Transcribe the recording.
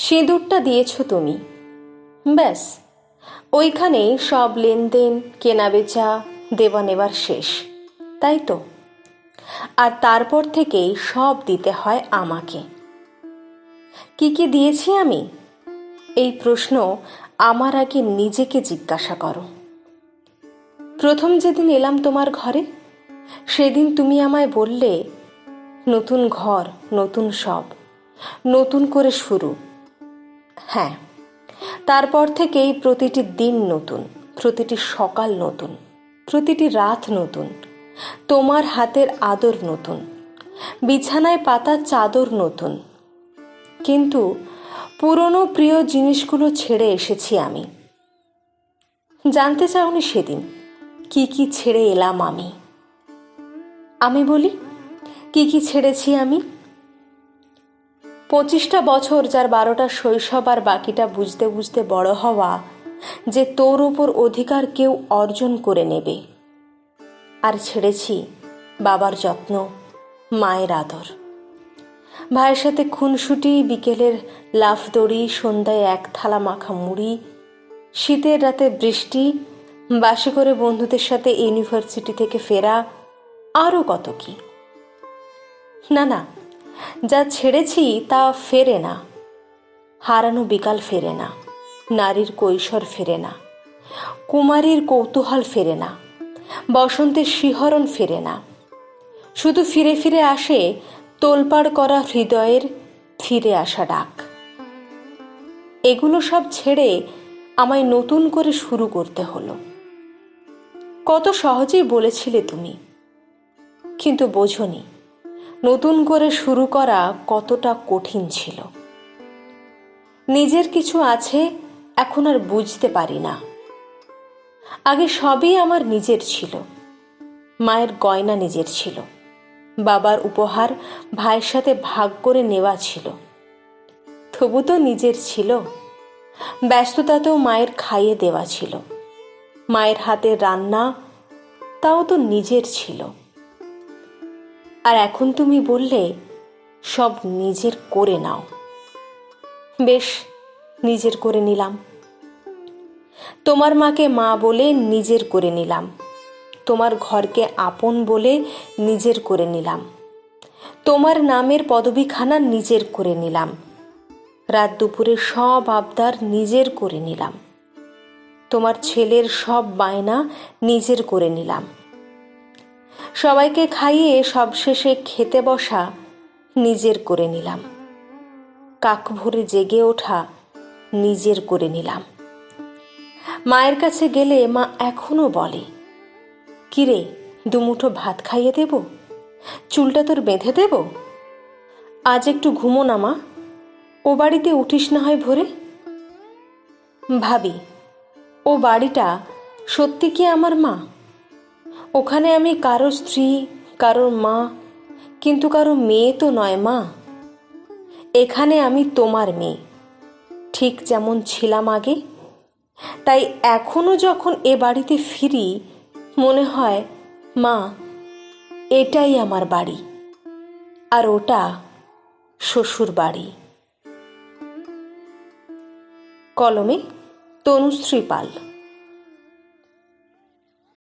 সিঁদুরটা দিয়েছ তুমি, ব্যাস ওইখানেই সব লেনদেন, কেনাবেচা, দেওয়া নেবার শেষ, তাই তো? আর তারপর থেকেই সব দিতে হয় আমাকে। কি কি দিয়েছি আমি? এই প্রশ্ন আমার আগে নিজেকে জিজ্ঞাসা করো। প্রথম যেদিন এলাম তোমার ঘরে, সেদিন তুমি আমায় বললে, নতুন ঘর, নতুন সব, নতুন করে শুরু। হ্যাঁ, তারপর থেকেই প্রতিটি দিন নতুন, প্রতিটি সকাল নতুন, প্রতিটি রাত নতুন, তোমার হাতের আদর নতুন, বিছানায় পাতা চাদর নতুন। কিন্তু পুরনো প্রিয় জিনিসগুলো ছেড়ে এসেছি আমি। জানতে চাওনি সেদিন কি কি ছেড়ে এলাম আমি? আমি বলি, কি কি ছেড়েছি আমি? 25টা বছর, যার 12টা শৈশব আর বাকিটা বুঝতে বুঝতে বড় হওয়া, যে তোর ওপর অধিকার কেউ অর্জন করে নেবে। আর ছেড়েছি বাবার যত্ন, মায়ের আদর, ভাইয়ের সাথে খুনসুটি, বিকেলের লাফ দড়ি, সন্ধ্যায় এক থালা মাখা মুড়ি, শীতের রাতে বৃষ্টি, বাসে করে বন্ধুদের সাথে ইউনিভার্সিটি থেকে ফেরা, আরও কত কি। না না, যা ছেড়েছি তা ফেরে না। হারানো বিকাল ফেরে না, নারীর কৈশোর ফেরে না, কুমারীর কৌতূহল ফেরে না, বসন্তের শিহরণ ফেরে না। শুধু ফিরে ফিরে আসে তোলপাড় করা হৃদয়ের ফিরে আসা ডাক। এগুলো সব ছেড়ে আমায় নতুন করে শুরু করতে হলো। কত সহজেই বলেছিলে তুমি, কিন্তু বোঝনি নতুন করে শুরু করা কতটা কঠিন ছিল। নিজের কিছু আছে এখন আর বুঝতে পারি না। আগে সবই আমার নিজের ছিল। মায়ের গয়না নিজের ছিল, বাবার উপহার ভাইয়ের সাথে ভাগ করে নেওয়া ছিল, তবু তো নিজের ছিল। ব্যস্ততাতেও মায়ের খাইয়ে দেওয়া ছিল, মায়ের হাতের রান্না, তাও তো নিজের ছিল। আর এখন তুমি বললে সব নিজের করে নাও। বেশ, নিজের করে নিলাম। তোমার মাকে মা বলে নিজের করে নিলাম, তোমার ঘরকে আপন বলে নিজের করে নিলাম, তোমার নামের পদবীখানা নিজের করে নিলাম, রাত দুপুরে সব আবদার নিজের করে নিলাম, তোমার ছেলের সব বায়না নিজের করে নিলাম, সবাইকে খাইয়ে সবশেষে খেতে বসা নিজের করে নিলাম, কাক ভরে জেগে ওঠা নিজের করে নিলাম। মায়ের কাছে গেলে মা এখনো বলে, কিরে, দুমুঠো ভাত খাইয়ে দেব, চুলটা তোর বেঁধে দেব, আজ একটু ঘুমো না মা, ও বাড়িতে উঠিস না হয় ভোরে। ভাবি, ও বাড়িটা সত্যি কি আমার মা? ওখানে আমি কারো স্ত্রী, কারোর মা, কিন্তু কারো মেয়ে তো নয় মা। এখানে আমি তোমার মেয়ে, ঠিক যেমন ছিলাম আগে। তাই এখনো যখন এ বাড়িতে ফিরি, মনে হয় মা, এটাই আমার বাড়ি, আর ওটা শ্বশুর বাড়ি। কলমে তনুশ্রী পাল।